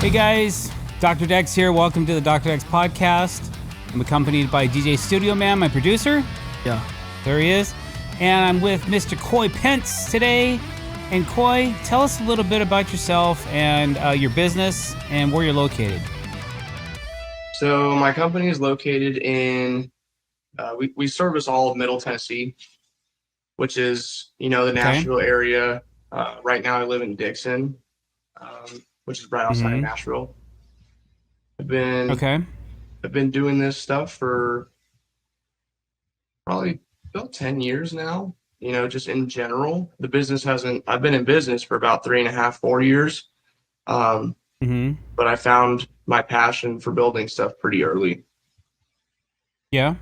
Hey guys, Dr. Dex here. Welcome to the Dr. Dex podcast. I'm accompanied by DJ Studio Man, my producer. Yeah. There he is. And I'm with Mr. Coy Pence today. And Coy, tell us a little bit about yourself and your business and where you're located. So my company is located in, we service all of Middle Tennessee, which is, the Nashville area. Right now I live in Dixon, which is right outside of Nashville. I've been doing this stuff for probably about 10 years now. Just in general, I've been in business for about 3.5, 4 years. But I found my passion for building stuff pretty early. Yeah.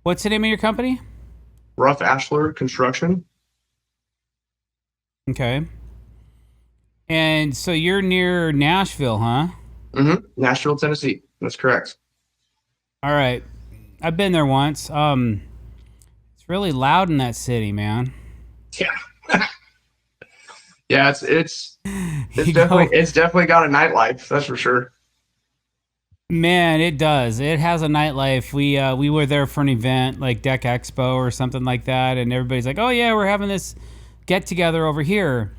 What's the name of your company? Rough Ashlar Construction. Okay. And so you're near Nashville, huh? Nashville, Tennessee. That's correct. All right. I've been there once. It's really loud in that city, man. Yeah. Yeah, it's definitely got a nightlife, that's for sure. Man, it does. It has a nightlife. We were there for an event like Deck Expo or something like that, and everybody's like, "Oh yeah, we're having this get together over here,"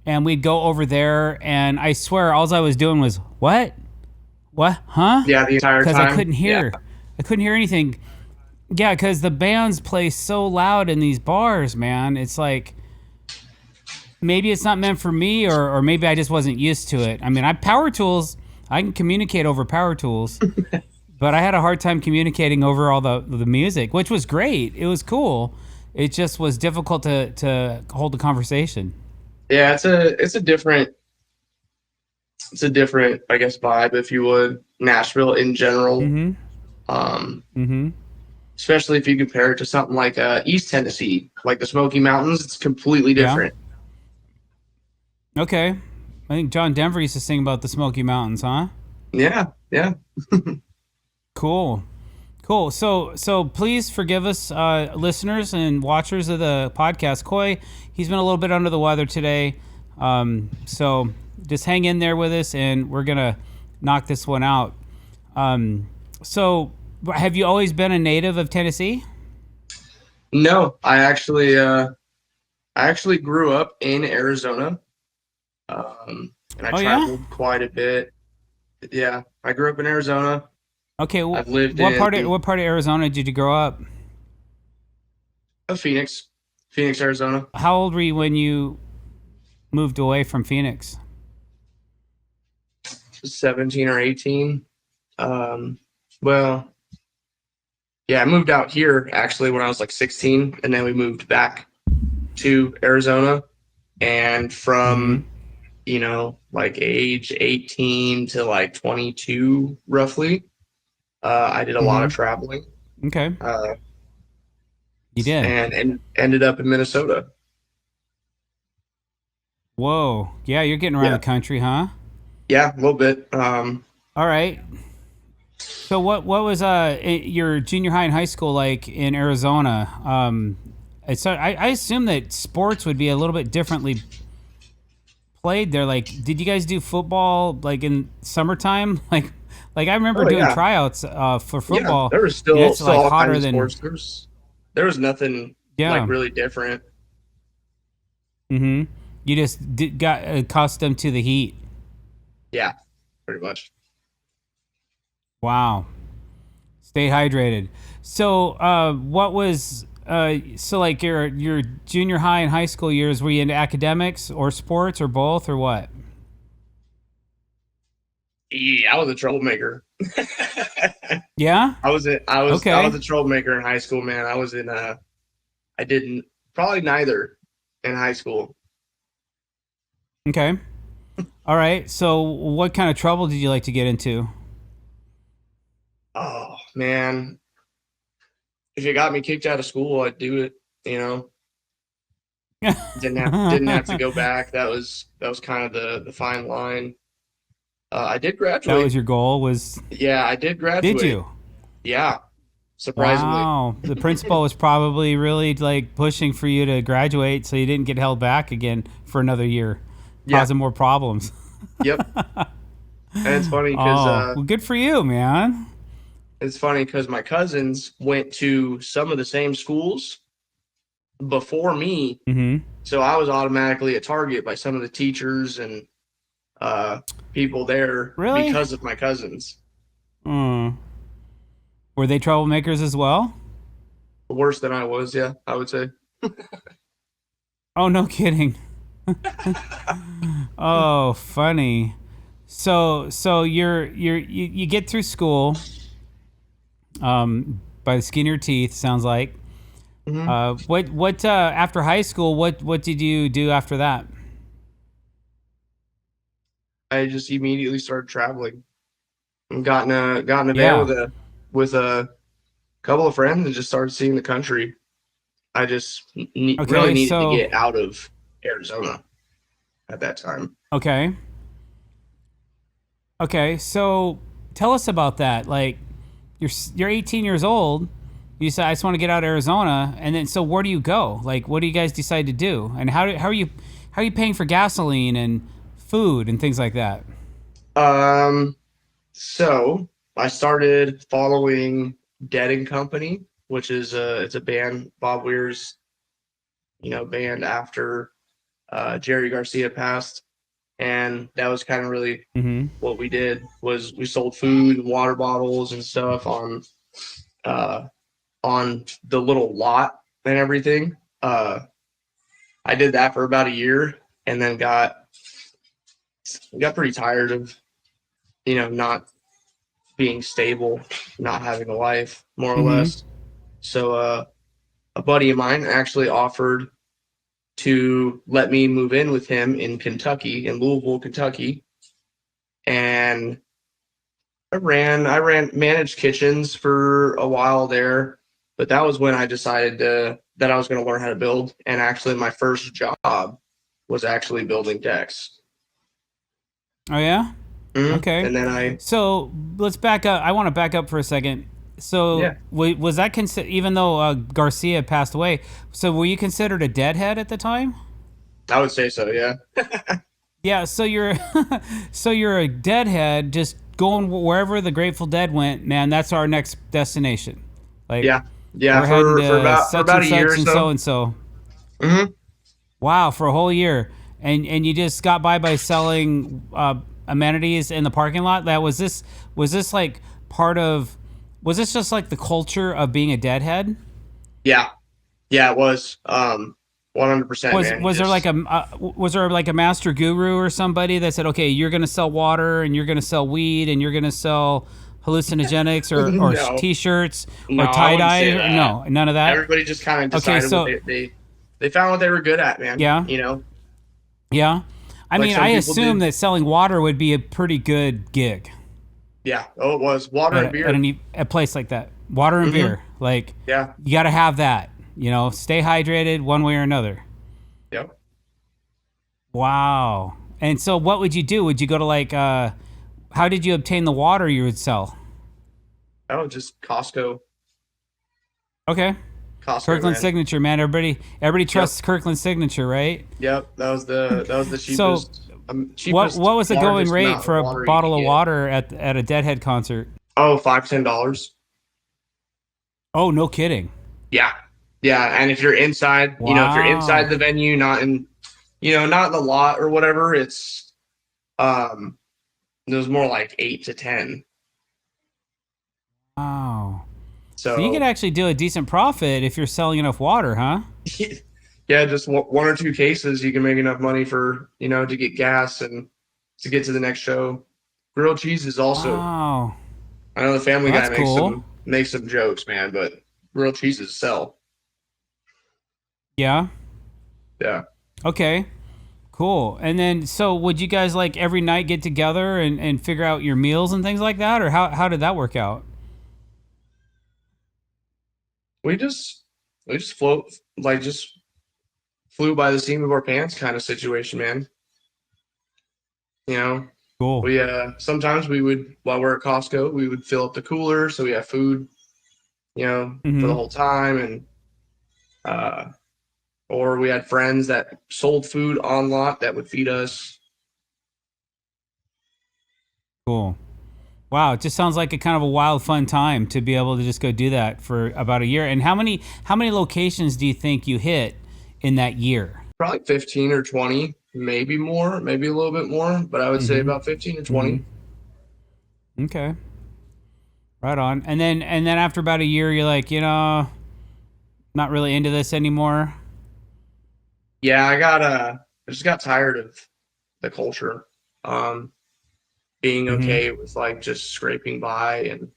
and we'd go over there, and I swear, all I was doing was what, huh? Yeah, the entire time. Because I couldn't hear. Yeah. I couldn't hear anything. Yeah, because the bands play so loud in these bars, man. It's like maybe it's not meant for me, or maybe I just wasn't used to it. I mean, power tools. I can communicate over power tools, but I had a hard time communicating over all the music, which was great. It was cool. It just was difficult to hold the conversation. Yeah, it's a different, I guess, vibe, if you would. Nashville in general. Especially if you compare it to something like East Tennessee, like the Smoky Mountains. It's completely different. Yeah. Okay. I think John Denver used to sing about the Smoky Mountains, huh? Yeah. Cool. So please forgive us, listeners and watchers of the podcast. Coy, he's been a little bit under the weather today. So just hang in there with us, and we're going to knock this one out. So have you always been a native of Tennessee? No, I actually grew up in Arizona. And I traveled quite a bit. Yeah, I grew up in Arizona. Okay, I've lived what part of Arizona did you grow up? Phoenix, Arizona. How old were you when you moved away from Phoenix? 17 or 18. Well, yeah, I moved out here actually when I was like 16, and then we moved back to Arizona, and from like age 18 to like 22 roughly, I did a lot of traveling. Okay. You did? And ended up in Minnesota. Whoa. Yeah, you're getting around the country, huh? Yeah, a little bit. All right. So what was your junior high and high school like in Arizona? I assume that sports would be a little bit differently played there. Like, did you guys do football like in summertime? Like I remember doing tryouts for football. Yeah, there was still like all hotter kinds of than sports. There was nothing like really different. You just got accustomed to the heat. Yeah, pretty much. Wow. Stay hydrated. So what was so like your junior high and high school years, were you into academics or sports or both or what? Yeah, I was a troublemaker. Yeah? I was a troublemaker in high school, man. I didn't probably neither in high school. Okay. All right. So what kind of trouble did you like to get into? Oh, man. If it got me kicked out of school, I'd do it, Didn't have to go back. That was kind of the fine line. I did graduate. That was your goal? Yeah, I did graduate. Did you? Yeah. Surprisingly. Wow. The principal was probably really like pushing for you to graduate so you didn't get held back again for another year, causing more problems. Yep. And it's funny because Oh, well, good for you, man. my cousins went to some of the same schools before me, Mm-hmm. so I was automatically a target by some of the teachers and uh, people there Really? because of my cousins. Mm. Were they troublemakers as well? Worse than I was, yeah, I would say. Oh, no kidding. Oh, funny. So you get through school by the skin of your teeth. Sounds like. Hmm. What after high school? What did you do after that? I just immediately started traveling. And got in a van Yeah. with a couple of friends and just started seeing the country. I just really Okay. needed to So get out of Arizona at that time. okay. Okay. So tell us about that. Like you're 18 years old. You say I just want to get out of Arizona, and then so where do you go? Like what do you guys decide to do? And how are you paying for gasoline and food and things like that? Um, so I started following Dead and Company, which is it's a band, Bob Weir's, band after Jerry Garcia passed, and that was kind of really Mm-hmm. what we did was we sold food and water bottles and stuff uh, on the little lot and everything. I did that for about a year and then got pretty tired of not being stable, not having a life, more or Mm-hmm. less. So a buddy of mine actually offered to let me move in with him in Kentucky, in Louisville, Kentucky, and I ran managed kitchens for a while there, but that was when I decided that I was going to learn how to build. And actually, my first job was actually building decks. Oh yeah. Okay. And then So let's back up. I want to back up for a second. So yeah, was that even though Garcia passed away? So were you considered a deadhead at the time? I would say so. Yeah, Yeah. So you're so you're a deadhead, just going wherever the Grateful Dead went. Man, that's our next destination. Like yeah, yeah. we're heading For to about for such about and a year such or and so so. and so. Hmm. Wow, for a whole year, and you just got by selling amenities in the parking lot. That was this like part of was this just like the culture of being a deadhead? Yeah, yeah. It was 100%, man. He Was there like just was there like a master guru or somebody that said, okay, you're gonna sell water and you're gonna sell weed and you're gonna sell hallucinogenics or no, t-shirts no. or I tie wouldn't dye? say Or, that. no, none of that. Everybody just kind of Okay, decided what so they found what they were good at, man. yeah, yeah. I Like mean, some I people assume did. that selling water would be a pretty good gig Yeah. Oh, it was water and beer. a place like that. Water and Hmm. beer, like Yeah. you got to have that. Stay hydrated one way or another. Yep. Wow. And so, what would you do? Would you go to like? How did you obtain the water you would sell? Oh, just Costco. Okay. Costco, Kirkland man. signature, man. Everybody Yep. trusts Kirkland signature, right? Yep. That was the So, cheapest, what was the going largest rate amount of for a water you bottle could of get. water at a Deadhead concert? Oh, $5-10. Oh, no kidding. Yeah. Yeah. And if you're inside, if you're inside Wow. the venue, not in the lot or whatever, um it was more like 8 to 10. Wow. So you could So actually do a decent profit if you're selling enough water, huh? yeah, just one or two cases, you can make enough money to get gas and to get to the next show. Grilled cheese is also. Wow. I know the Family Well, Guy that's makes cool. some jokes, man, but grilled cheeses sell. Yeah. Yeah, Okay. Cool. And then, so would you guys like every night get together and figure out your meals and things like that? Or how did that work out? we just we just float like just flew by the seam of our pants kind of situation, man. You know, Cool. we sometimes we would while we're at Costco, we would fill up the cooler so we have food, for the Mm-hmm. whole time, and uh, or we had friends that sold food on lot that would feed us. Cool. Wow, it just sounds like a kind of a wild, fun time to be able to just go do that for about a year. And how many locations do you think you hit in that year? Probably 15 or 20, maybe more, maybe a little bit more, but I would say Mm-hmm. about 15 or Mm-hmm. 20. Okay. Right on. And then after about a year, you're like, not really into this anymore. Yeah, I just got tired of the culture. Um, Being Mm-hmm. okay with like just scraping by and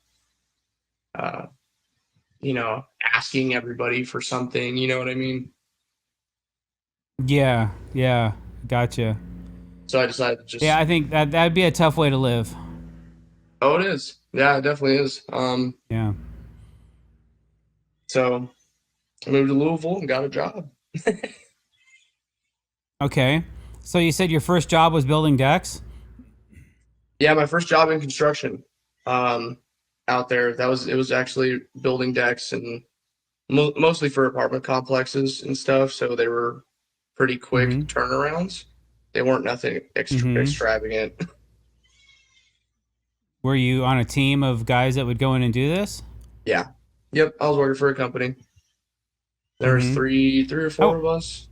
uh, asking everybody for something, you know what I mean? Yeah. Yeah. Gotcha. So I decided to Yeah, just I think that'd be a tough way to live. oh, it is. Yeah, it definitely is. Yeah. So I moved to Louisville and got a job. Okay. So you said your first job was building decks? Yeah, my first job in construction, um, out there. It was actually building decks and mostly for apartment complexes and stuff. So they were pretty quick Mm-hmm. turnarounds. They weren't nothing Mm-hmm. extravagant. Were you on a team of guys that would go in and do this? Yeah. Yep. I was working for a company. There was Mm-hmm. three or four Oh, of us.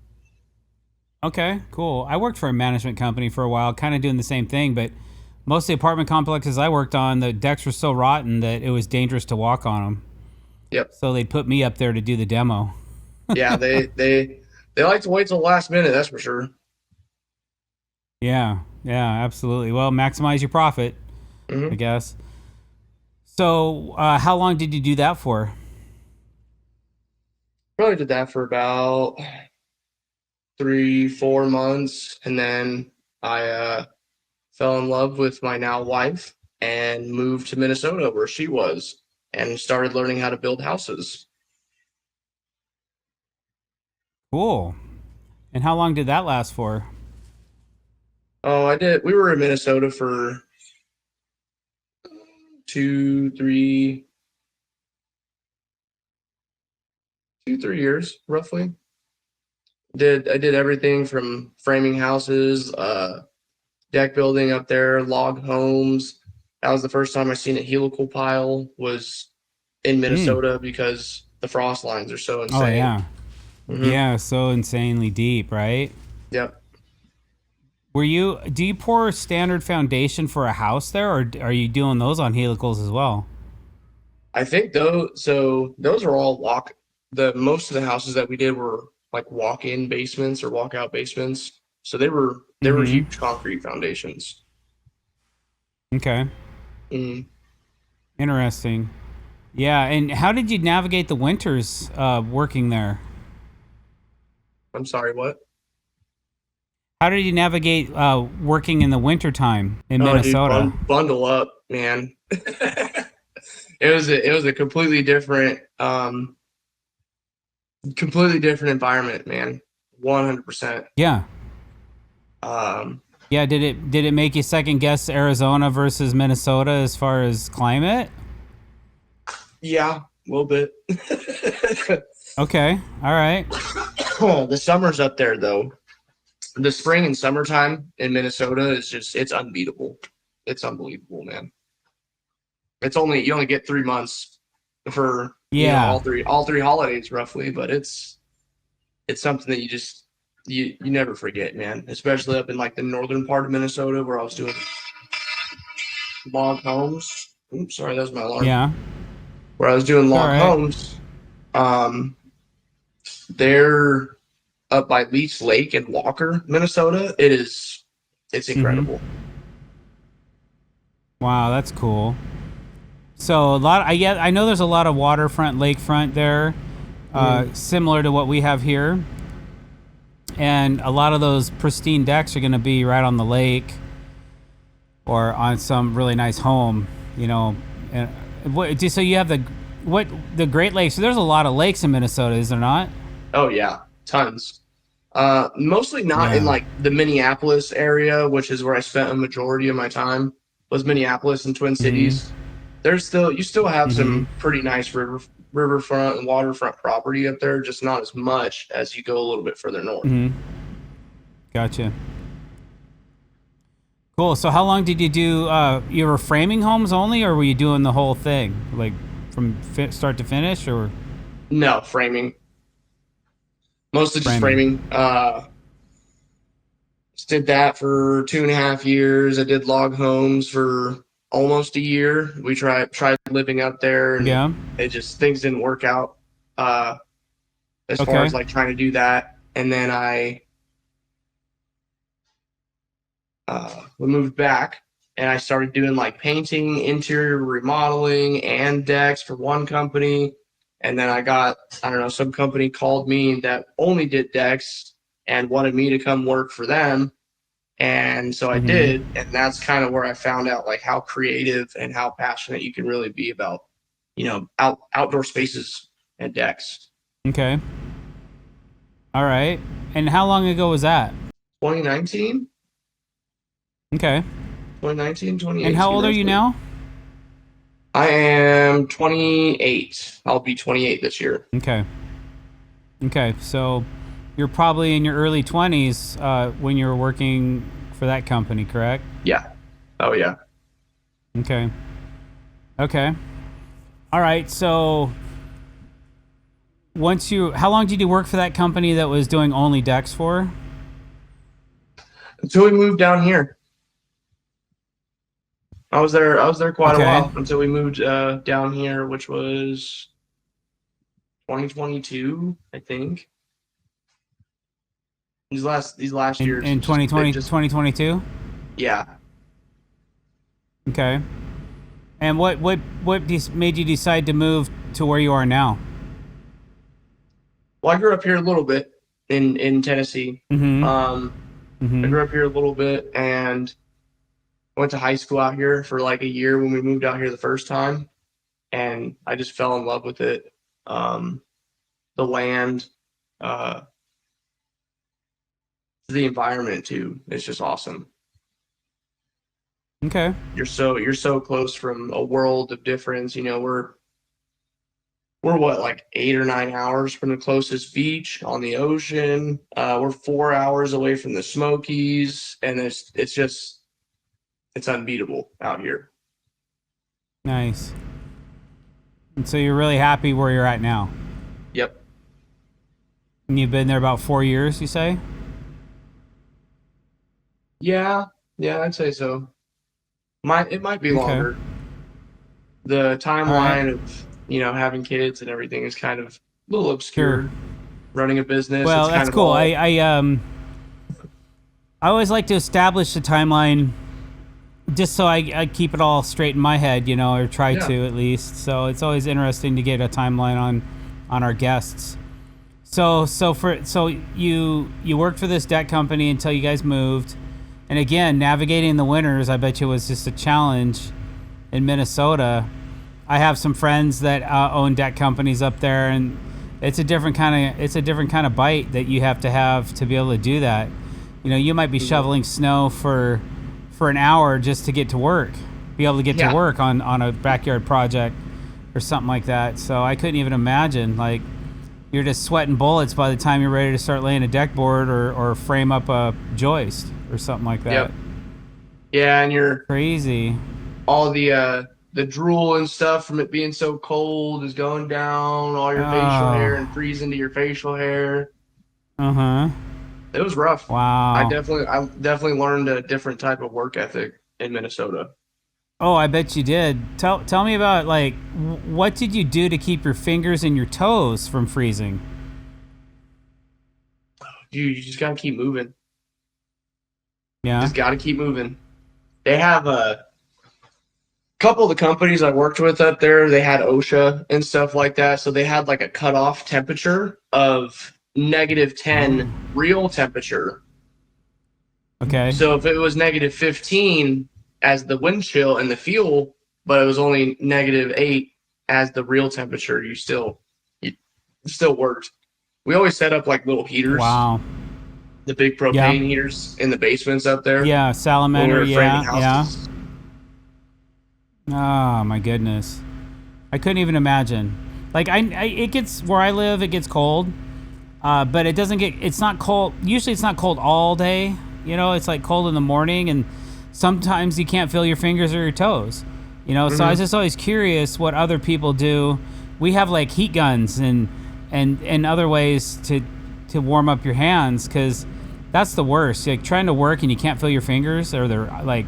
okay, cool. I worked for a management company for a while, kind of doing the same thing, but most of the apartment complexes I worked on, the decks were so rotten that it was dangerous to walk on them. Yep. So they'd put me up there to do the demo. Yeah. They like to wait till the last minute. That's for sure. Yeah, yeah, absolutely. Well, maximize your profit, I Hmm. guess. So, how long did you do that for? Probably did that for about 3 4 months, and then I fell in love with my now wife and moved to Minnesota where she was and started learning how to build houses. Cool. And how long did that last for? Oh, I did. We were in Minnesota for 2 3 years roughly. I did everything from framing houses, deck building up there, log homes. That was the first time I seen a helical pile was in Hmm. Minnesota because the frost lines are so Oh insane. yeah, Hmm. yeah. So insanely deep, right? Yep. Do you pour standard foundation for a house there, or are you doing those on helicals as well? I think those are all the most of the houses that we did were like walk-in basements or walk-out basements. So they were Mm-hmm. huge concrete foundations. Okay. Mm, Interesting. Yeah, and how did you navigate the winters working there? I'm sorry, what? How did you navigate working in the wintertime in Oh, dude, Minnesota? bundle up, man. It was a completely different environment, man. 100%. Yeah. Um, Yeah, did it make you second guess Arizona versus Minnesota as far as climate? yeah, a little bit. Okay. All right. The summers up there, though, the spring and summertime in Minnesota it's unbeatable. It's unbelievable, man. You only get 3 months for Yeah. all three holidays roughly, but it's something that you never forget, man. Especially up in like the northern part of Minnesota where I was doing log homes. Oops, sorry, that was my alarm. Yeah. Where I was doing It's all log right. homes. Um, they're up by Leech Lake in Walker, Minnesota. It's Mhm. incredible. Wow, that's cool. So a lot I know there's a lot of waterfront lakefront there Mm, similar to what we have here. And a lot of those pristine decks are going to be right on the lake or on some really nice home, you know. And so you have the Great Lakes. So there's a lot of lakes in Minnesota, is there not? oh yeah, tons. Mostly not in Yeah. like the Minneapolis area, which is where I spent a majority of my time, was Minneapolis and Twin Mhm. Cities. You still have Mhm. some pretty nice riverfront and waterfront property up there, just not as much as you go a little bit further north. Mhm. Gotcha. Cool. So how long did you do? You were framing homes only, or were you doing the whole thing, like from start to finish, or No, framing. Mostly just framing? framing. Just did that for 2.5 years. I did log homes for almost a year. We tried living up there, and Yeah. it just things didn't work out. As far Okay. as like trying to do that, and then we moved back, and I started doing like painting, interior remodeling, and decks for one company. And then I don't know, some company called me that only did decks and wanted me to come work for them. And so I Mm-hmm. did. And that's kind of where I found out like how creative and how passionate you can really be about, outdoor spaces and decks. Okay. All right. And how long ago was that? 2019, Okay. 2019, And how 2018, old are you roughly. now? I am 28. I'll be 28 this year. Okay. Okay. So you're probably in your early 20s when you were working for that company, correct? Yeah. Oh, yeah. Okay. Okay. All right. So how long did you work for that company that was doing only decks for? Until we moved down here. I was there quite a Okay. while until we moved down here, which was 2022, I think. These last years In have just been 2020, just 2022? yeah. Okay. And what made you decide to move to where you are now? Well, I grew up here a little bit in Tennessee. Mm-hmm. I Mm-hmm. grew up here a little bit, and I went to high school out here for like a year when we moved out here the first time, and I just fell in love with it. Um, the land, uh, the environment too. It's just awesome. Okay. You're so close from a world of difference. We're what, like 8 or 9 hours from the closest beach on the ocean. We're 4 hours away from the Smokies, and it's unbeatable out here. Nice. And so you're really happy where you're at now. Yep. And you've been there about 4 years, you say? Yeah, yeah, I'd say so. It might be Okay. longer. The All right. timeline of having kids and everything is kind of a little Sure. obscure. Running a business, Well, it's kind that's of cool. all I always like to establish the timeline just so I keep it all straight in my head, or try yeah. to at least. So it's always interesting to get a timeline on our guests. So you worked for this debt company until you guys moved, and again, navigating the winters, I bet you was just a challenge in Minnesota. I have some friends that own debt companies up there, and it's a different kind of bite that you have to be able to do that. You might be Mhm. shoveling snow for an hour just to get to work, be able to get to Yeah. work on a backyard project or something like that. So I couldn't even imagine, like, you're just sweating bullets by the time you're ready to start laying a deck board or frame up a joist or something like that. Yep. Yeah, and Crazy. all the drool and stuff from it being so cold is going down all your facial hair and Oh. freezing to your facial hair. Uh-huh. It was rough. I Wow. definitely I definitely learned a different type of work ethic in Minnesota. Oh, I bet you did. Tell me about, like, what did you do to keep your fingers and your toes from freezing? You just gotta keep moving. Yeah. Just gotta keep moving. They have a couple of the companies I worked with up there, they had OSHA and stuff like that. So they had like a cutoff temperature of -10 Oh. real temperature. Okay. So if it was -15 as the wind chill and the fuel, but it was only -8 as the real temperature, you still worked. We always set up like little heaters, Wow. the big Yeah. propane heaters in the basements up there Yeah. when we Salamander. were framing Yeah. Yeah. houses. Oh my goodness. I couldn't even imagine. Like, it gets where I live. It gets cold, but it doesn't get. It's not cold. Usually, it's not cold all day. It's like cold in the morning, and sometimes you can't feel your fingers or your toes. So I was just always curious what other people do. We have like heat guns and other ways to warm up your hands, because that's the worst. Like trying to work and you can't feel your fingers, or they're like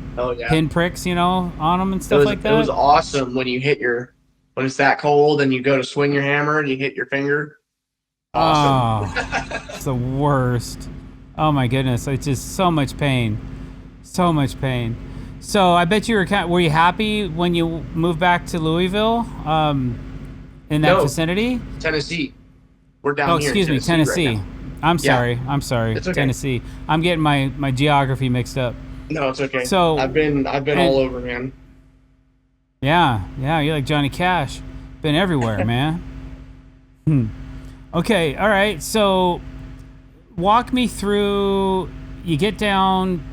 pin pricks, on them and stuff like that. It was awesome when when it's that cold and you go to swing your hammer and you hit your finger. Awesome. Oh, it's the worst. Oh my goodness. It's just so much pain. So much pain. So I bet you were you happy when you moved back to Louisville, in that vicinity? Tennessee. We're down here. Excuse me, Tennessee. Right, I'm sorry. I'm sorry. It's okay. Tennessee. I'm getting my geography mixed up. No, it's okay. So I've been all over, man. Yeah, you're like Johnny Cash. Been everywhere, man. Okay, all right. So walk me through. You get down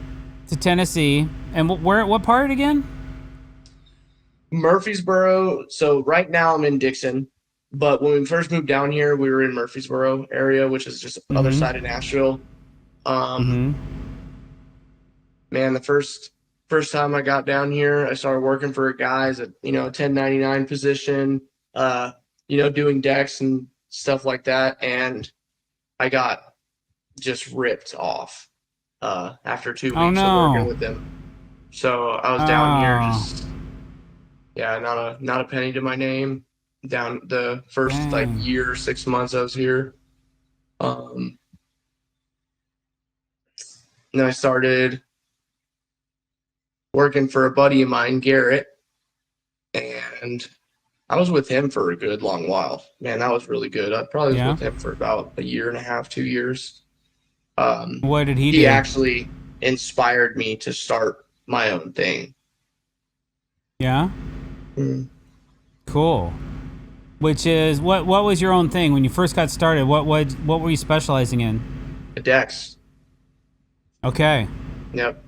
to Tennessee, and what part again? Murfreesboro. So right now I'm in Dixon, but when we first moved down here, we were in Murfreesboro area, which is just the other side of Nashville. Man, the first time I got down here, I started working for a guy's at 1099 position, doing decks and stuff like that, and I got just ripped off after 2 weeks of working with them. So I was down here just not a penny to my name. Down the first year, 6 months I was here. And then I started working for a buddy of mine, Garrett, and I was with him for a good long while. Man, that was really good. I probably was with him for about a year and a half, 2 years. What did he do? He actually inspired me to start my own thing. Yeah? Cool. Which is, what was your own thing when you first got started? What were you specializing in? The decks. Okay. Yep.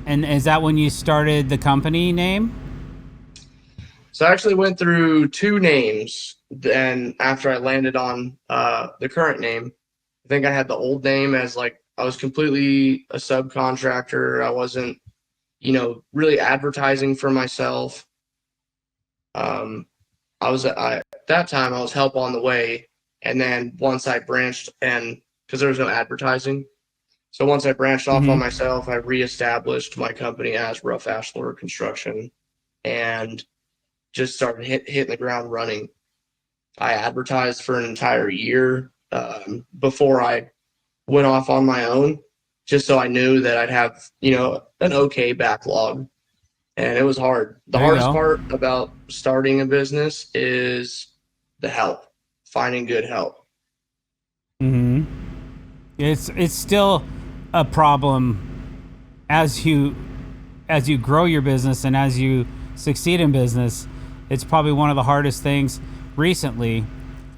And is that when you started the company name? So I actually went through 2 names. Then after I landed on the current name, I think I had the old name as I was completely a subcontractor. I wasn't, really advertising for myself. At that time I was help on the way. And then once I branched, and because there was no advertising. So once I branched off on myself, I reestablished my company as Rough Ashlar Construction and just started hitting the ground running. I advertised for an entire year before I went off on my own, just so I knew that I'd have, an okay backlog. And it was hard. The hardest part about starting a business is the help, finding good help. It's still a problem as you grow your business and as you succeed in business. It's probably one of the hardest things recently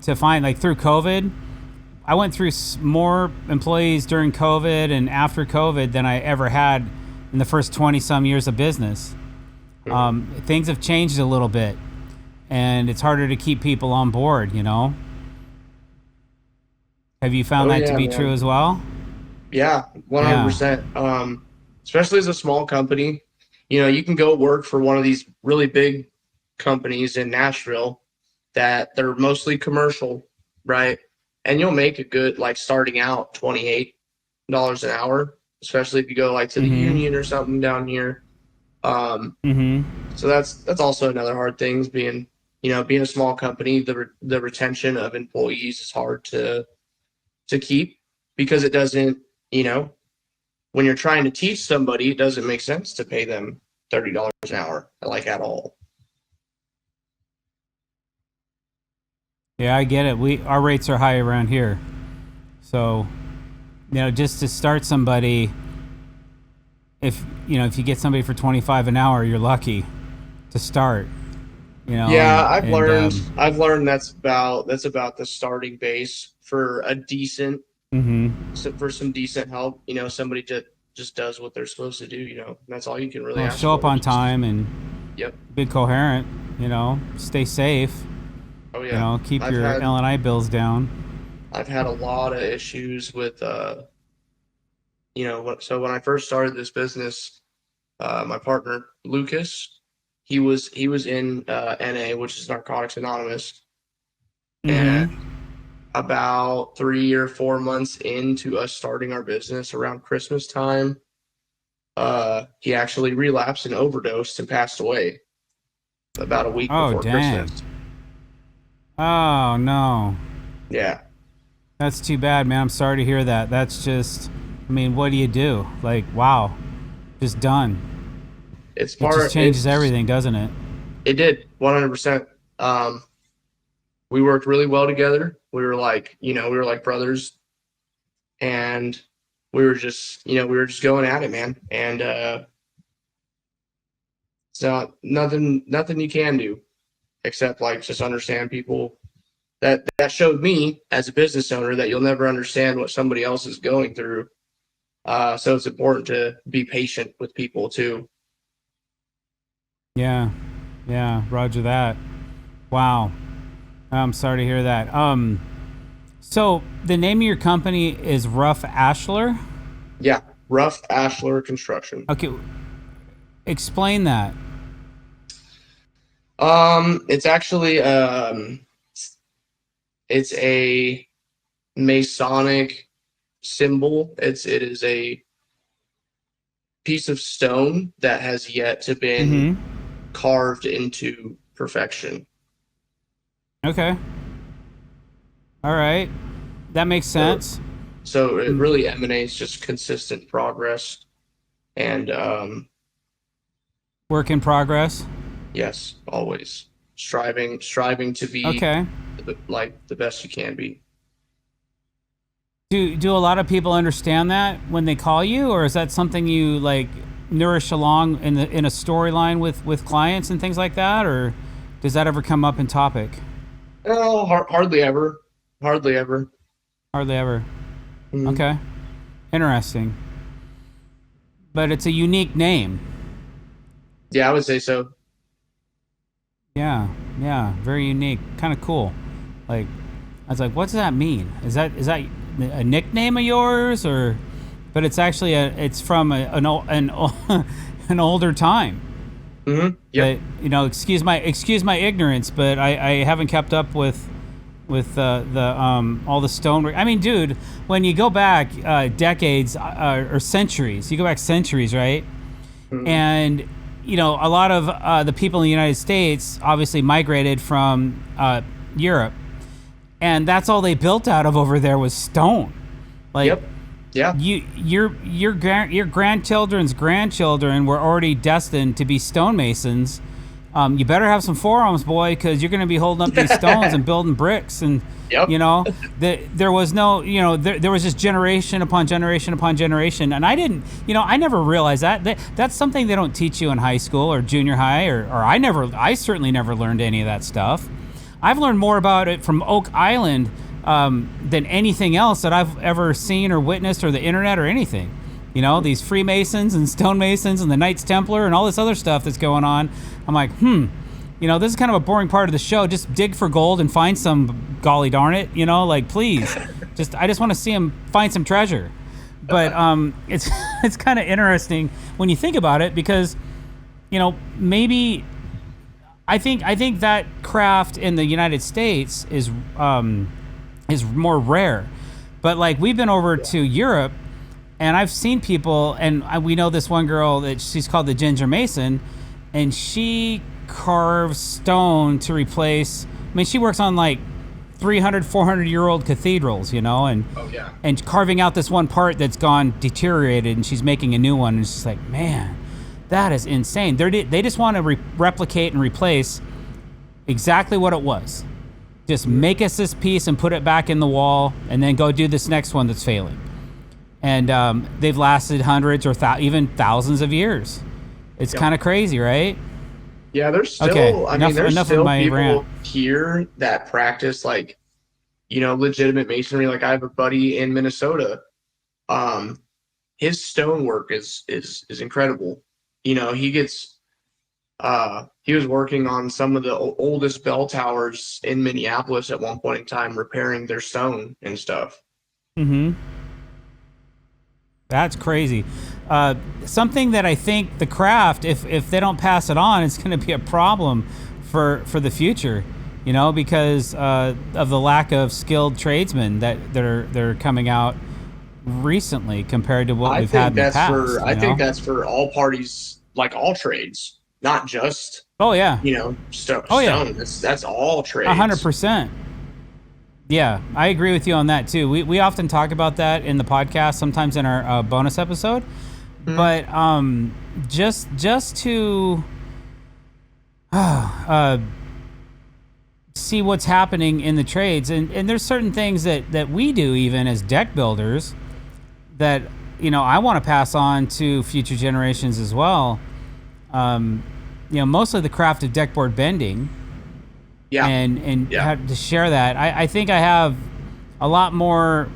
to find. Through COVID, I went through more employees during COVID and after COVID than I ever had in the first 20 some years of business. Things have changed a little bit, and it's harder to keep people on board, Have you found that to be true as well? Yeah, 100%. Especially as a small company, you can go work for one of these really big companies in Nashville that they're mostly commercial, right? And you'll make a good, starting out $28 an hour, especially if you go to the union or something down here. So that's also another hard thing is being a small company. The retention of employees is hard to keep because it doesn't, when you're trying to teach somebody, it doesn't make sense to pay them $30 an hour, at all. Yeah, I get it. Our rates are high around here. So, just to start somebody, if you get somebody for $25 an hour, you're lucky to start. Yeah, I've learned that's about the starting base for a decent for some decent help. Somebody just does what they're supposed to do. That's all you can really ask show up for. on time and be coherent. Stay safe. Oh yeah. Keep your L&I bills down. I've had a lot of issues with so when I first started this business, my partner Lucas, he was in NA, which is Narcotics Anonymous, and Mm-hmm. about 3 or 4 months into us starting our business around Christmas time, he actually relapsed and overdosed and passed away about a week Oh, before Christmas. dang. Oh, no. Yeah, That's too bad, man. I'm sorry to hear that. That's just, I mean, what do you do? Like, wow. Just done. It just changes it's everything, doesn't it? it did 100%. Um, we worked really well together. We were like brothers, and we were just going at it, man. And so nothing you can do except like just understand people. That showed me as a business owner that you'll never understand what somebody else is going through. So it's important to be patient with people too. Yeah. Yeah. Roger that. Wow. I'm sorry to hear that. So the name of your company is Rough Ashlar? Yeah, Rough Ashlar Construction. Okay. Explain that. It's actually it's a Masonic symbol. It is a piece of stone that has yet to been Mm-hmm. carved into perfection. Okay. All right. That makes So sense. so it really emanates just consistent progress and Work in progress. yes, always striving to be Okay. like the best you can be. Do a lot of people understand that when they call you, or is that something you like nourish along in a storyline with clients and things like that, or does that ever come up in topic? No, hardly ever. Hardly ever. Hardly ever. Mhm. Okay. Interesting. But it's a unique name. Yeah, I would say so. Yeah. Yeah. Very unique. Kind of cool. Like, I was like, what does that mean? Is that a nickname of yours, or? But it's actually it's from an older time. Yep. But excuse my ignorance, but I haven't kept up with the all the stonework. I mean, dude, when you go back decades or centuries, you go back centuries, right? Mhm. And a lot of the people in the United States obviously migrated from Europe, and that's all they built out of over there was stone. Like Yep. Yeah. your grandchildren's grandchildren were already destined to be stonemasons. You better have some forearms, boy, because you're going to be holding up these stones and building bricks. And Yep. there was no, there was just generation upon generation upon generation. And I didn't, I never realized that's something they don't teach you in high school or junior high, or I certainly never learned any of that stuff. I've learned more about it from Oak Island than anything else that I've ever seen or witnessed, or the internet or anything. These Freemasons and stonemasons and the Knights Templar and all this other stuff that's going on. I'm like, this is kind of a boring part of the show. Just dig for gold and find some, golly darn it. Like, please. I just want to see him find some treasure. But it's it's kind of interesting when you think about it, because, maybe I think that craft in the United States is more rare. But like, we've been over to Europe, and I've seen people, and we know this one girl that she's called the Ginger Mason, and she carves stone to replace. I mean, she works on like 300, 400-year-old cathedrals, and Oh yeah. carving out this one part that's gone deteriorated, and she's making a new one. And it's just like, man, that is insane. They just want to replicate and replace exactly what it was. Just make us this piece and put it back in the wall, and then go do this next one that's failing. And they've lasted hundreds or even thousands of years. It's Yep. kind of crazy, right? Yeah, there's still, Okay, I mean, there's enough of still my people rant. here that practice like, legitimate masonry. Like I have a buddy in Minnesota. Um, his stonework is incredible. He gets he was working on some of the oldest bell towers in Minneapolis at one point in time, repairing their stone and stuff. Mm-hmm. That's crazy. something that I think the craft, if they don't pass it on, it's going to be a problem for the future. You know, because of the lack of skilled tradesmen that are coming out recently compared to what we've had in the past. I think that's for all parties, like all trades, not just Oh yeah. stone. Oh yeah. That's all trades. 100%. Yeah, I agree with you on that too. We often talk about that in the podcast, sometimes in our bonus episode. Mhm. But just to see what's happening in the trades, and there's certain things that we do even as deck builders that I want to pass on to future generations as well. Mostly the craft of deck board bending. Yeah. And have to share that. I think I have a lot more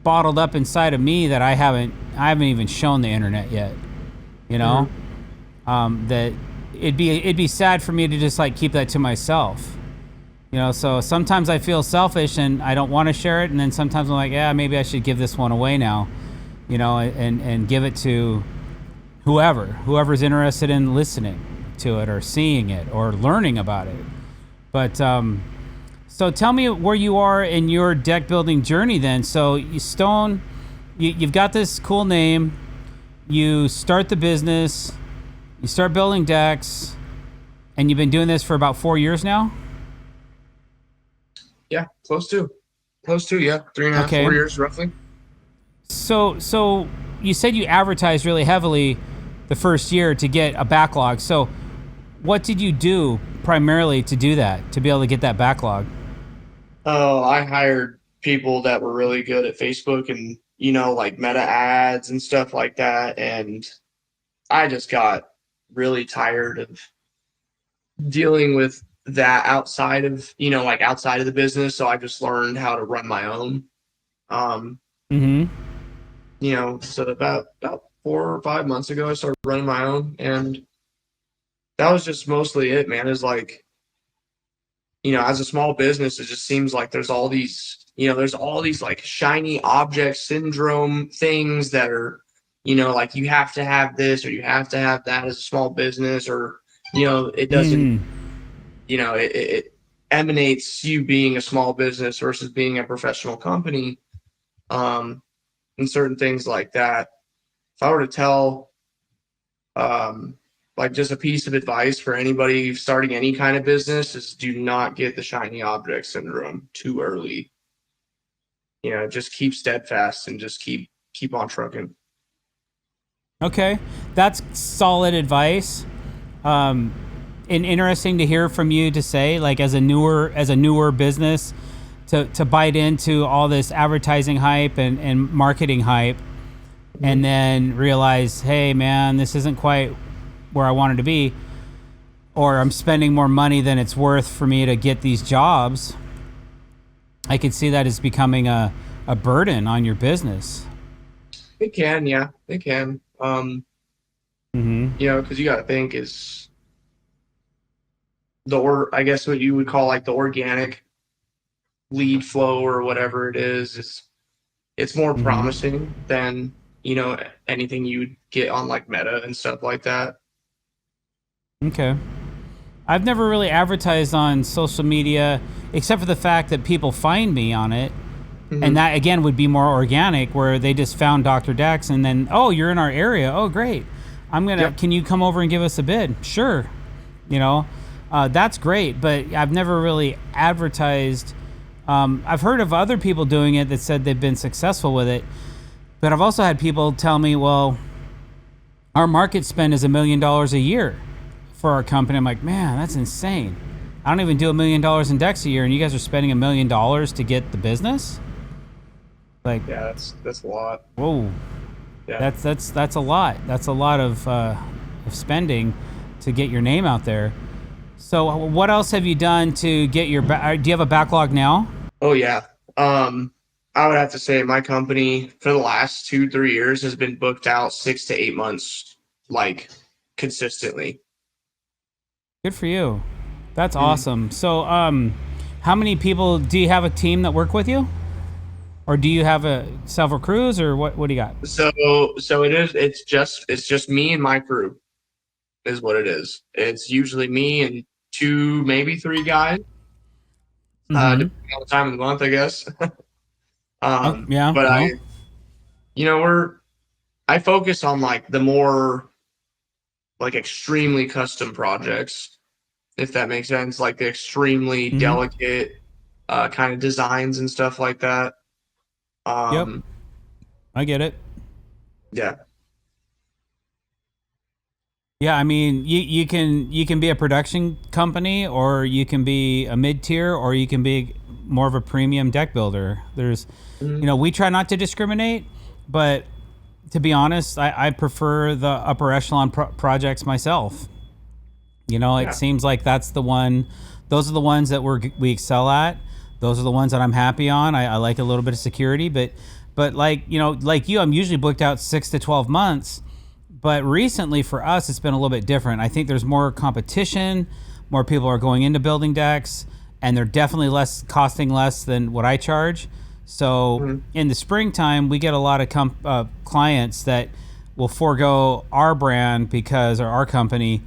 bottled up inside of me that I haven't even shown the internet yet. That it'd be sad for me to just like keep that to myself. So sometimes I feel selfish and I don't want to share it, and then sometimes I'm like, yeah, maybe I should give this one away now, and give it to whoever's interested in listening to it or seeing it or learning about it. But so tell me where you are in your deck building journey then. So you've got this cool name, you start the business, you start building decks, and you've been doing this for about 4 years now? Yeah, close to, yeah. 3.5, 4 years roughly. So you said you advertised really heavily the first year to get a backlog. So what did you do primarily to do that, to be able to get that backlog? Oh, I hired people that were really good at Facebook and, like meta ads and stuff like that. And I just got really tired of dealing with that outside of the business. So I just learned how to run my own. So about 4 or 5 months ago, I started running my own, and that was just mostly it, man. Is like, as a small business, it just seems like there's all these like shiny object syndrome things that are, like you have to have this or you have to have that as a small business, or, it doesn't, it emanates you being a small business versus being a professional company, and certain things like that. If I were to tell, like just a piece of advice for anybody starting any kind of business, is do not get the shiny object syndrome too early. Just keep steadfast and just keep on trucking. Okay, that's solid advice. And interesting to hear from you to say, like, as a newer business, to bite into all this advertising hype and marketing hype, and then realize, hey man, this isn't quite where I wanted to be, or I'm spending more money than it's worth for me to get these jobs. I could see that as becoming a burden on your business. It can, yeah, it can. Because you got to think is I guess what you would call like the organic lead flow or whatever it is, it's more promising than, anything you would get on like Meta and stuff like that. Okay. I've never really advertised on social media except for the fact that people find me on it. And that, again, would be more organic, where they just found Dr. Dex and then, oh, you're in our area. Oh, great. Can you come over and give us a bid? Sure. That's great. But I've never really advertised. I've heard of other people doing it that said they've been successful with it. But I've also had people tell me, well, our market spend is $1 million a year for our company. I'm like, man, that's insane. I don't even do $1 million in decks a year, and you guys are spending $1 million to get the business? Like, yeah, that's a lot. Whoa, yeah, that's a lot. That's a lot of spending to get your name out there. So, what else have you done to get your? Do you have a backlog now? Oh yeah. I would have to say my company for the last 2-3 years has been booked out 6 to 8 months, like consistently. Good for you. That's awesome. So, how many people do you have a team that work with you? Or do you have several crews, or what do you got? So it's just me and my crew is what it is. It's usually me and two, maybe three guys, Mm-hmm. depending on the time of the month, I guess. Oh, yeah. But Well. I focus on like the more like extremely custom projects, if that makes sense, like the extremely Mm-hmm. delicate kind of designs and stuff like that. Yep. Um, I get it. yeah, Yeah, I mean, you can be a production company, or you can be a mid tier, or you can be more of a premium deck builder. We try not to discriminate, but to be honest, I prefer the upper echelon projects myself. It yeah, seems like that's the one. Those are the ones that we excel at. Those are the ones that I'm happy on. I like a little bit of security, but like you, I'm usually booked out 6 to 12 months. But recently for us, it's been a little bit different. I think there's more competition, more people are going into building decks, and they're definitely costing less than what I charge. So mhm, in the springtime, we get a lot of clients that will forego our brand or our company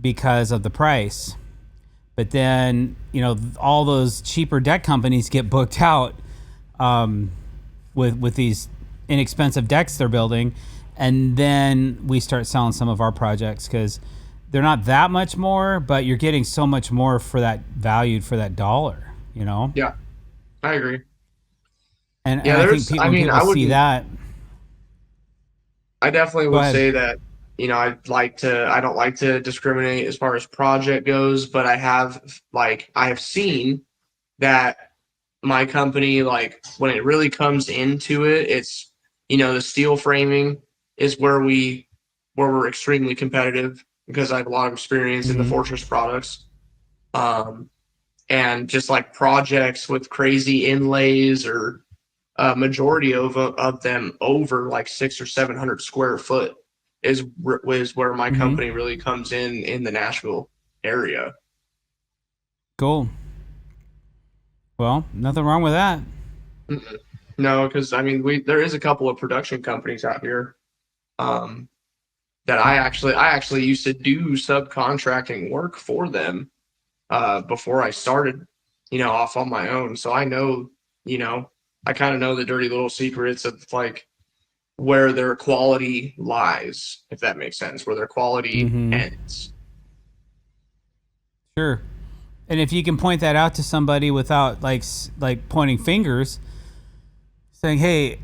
because of the price. But then, all those cheaper deck companies get booked out with these inexpensive decks they're building, and then we start selling some of our projects because they're not that much more, but you're getting so much more for that valued for that dollar, yeah, I agree. and Yeah, I think I when mean, people see that. I definitely Go would ahead. say that, I don't like to discriminate as far as project goes, but I have seen that my company, like when it really comes into it, the steel framing is where we're extremely competitive because I have a lot of experience in the Mm-hmm. Fortress products. Um, and just like projects with crazy inlays or majority of them over like 600 or 700 square foot is where my Mm-hmm. company really comes in the Nashville area. Cool. Well, nothing wrong with that. Mm-mm. No, because I mean we there is a couple of production companies out here um, that I actually used to do subcontracting work for them before I started, off on my own. So I know, you know, I kind of know the dirty little secrets of like where their quality lies, if that makes sense, where their quality Mm-hmm. ends. Sure. And if you can point that out to somebody without like pointing fingers, saying, "Hey,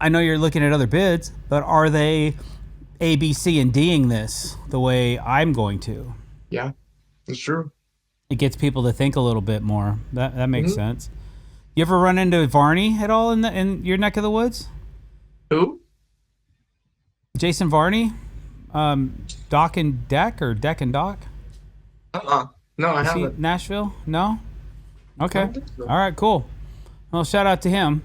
I know you're looking at other bids, but are they A, B, C, and Ding this the way I'm going to?" Yeah, it's true. It gets people to think a little bit more. That makes Hmm. sense. You ever run into Varney at all in your neck of the woods? Who? Jason Varney, Dock and Deck, or Deck and Dock? Uh-uh. No, I Is he haven't. Nashville? No. I Okay. don't think so. All right. Cool. Well, shout out to him.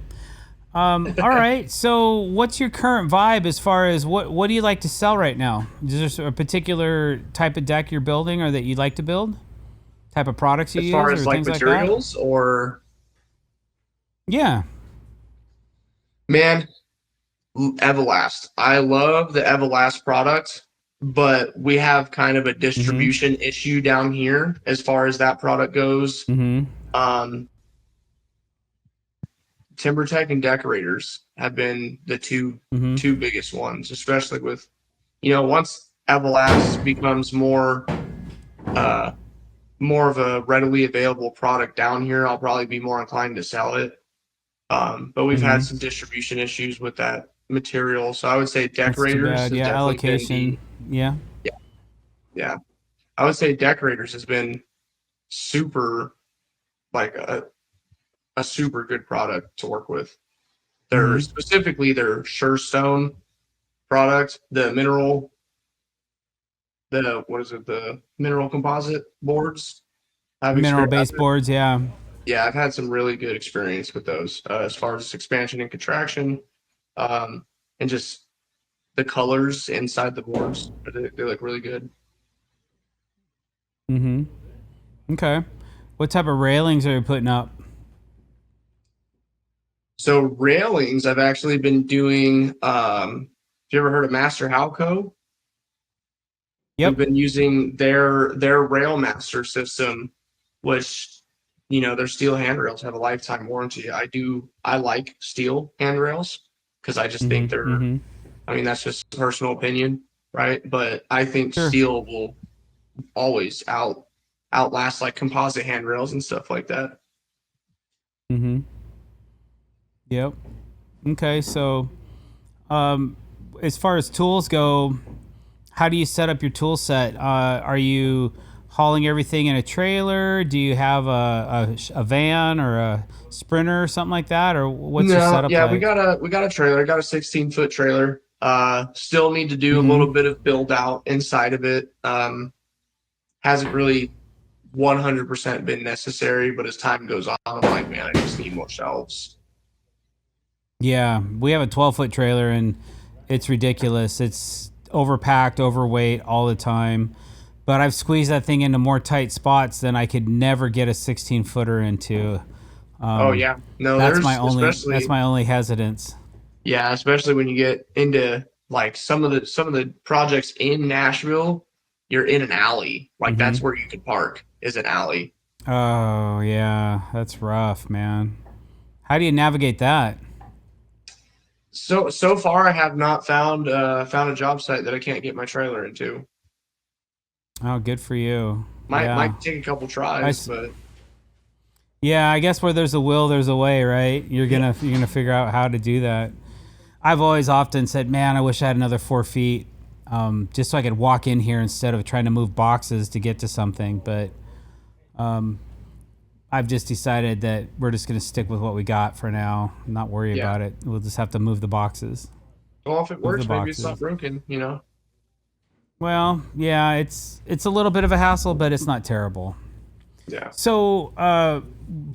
All right. So, what's your current vibe as far as what do you like to sell right now? Is there a particular type of deck you're building, or that you'd like to build? Type of products you As far use, as or like things like that? materials or Yeah. man, Everlast. I love the Everlast product, but we have kind of a Mm-hmm. distribution issue down here as far as that product goes. Mm-hmm. Um, TimberTech and Decorators have been the Mm-hmm. two biggest ones, especially with once Everlast becomes uh more of a readily available product down here, I'll probably be more inclined to sell it. But we've had Mm-hmm. some distribution issues with that material, so I would say That's too Decorators bad. has Yeah. definitely been Allocation. Yeah. yeah, yeah. I would say Decorators has been super like a super good product to work with. Mm-hmm. Their Surestone product, the mineral, the what is it, the mineral composite boards. I've Mineral experienced. baseboards. Yeah. Yeah, I've had some really good experience with those as far as expansion and contraction, um, and just the colors inside the boards. They look really good. Mm-hmm. Okay. What type of railings are you putting up? So railings, I've actually been doing. Have you ever heard of Master Halco? We've Yep. been using their Railmaster system, which their steel handrails have a lifetime warranty. I like steel handrails because I just think Mm-hmm. they're. Mm-hmm. I mean, that's just personal opinion, right? But I think Sure. steel will always outlast like composite handrails and stuff like that. Mm-hmm. Yep. Okay. So, um, as far as tools go, how do you set up your tool set? Are you hauling everything in a trailer? Do you have a van or a sprinter or something like that? Or what's your No, setup yeah, we like? got a trailer, got a 16-foot trailer. Still need to do a Mm-hmm. little bit of build out inside of it. Hasn't really 100% been necessary, but as time goes on, I'm like, man, I just need more shelves. Yeah, we have a 12-foot trailer and it's ridiculous. It's overpacked, overweight all the time. But I've squeezed that thing into more tight spots than I could never get a 16-footer into. Oh Um, yeah, no, that's my there's only hesitance. yeah, especially when you get into like some of the projects in Nashville, you're in an alley. Like Mm-hmm. that's where you could park is an alley. Oh yeah, that's rough, man. How do you navigate that? So far, I have not found a job site that I can't get my trailer into. Oh, good for you. Yeah. Might take a couple I tries, s- but yeah, I guess where there's a will, there's a way, right? yeah, You're gonna figure out how to do that. I've always often said, man, I wish I had another 4 feet, just so I could walk in here instead of trying to move boxes to get to something. But um, I've just decided that we're just gonna stick with what we got for now, not worry yeah. about it. We'll just have to move the boxes. Well, if it Move the works, maybe it's not boxes. broken. Well, yeah, it's a little bit of a hassle, but it's not terrible. Yeah. So,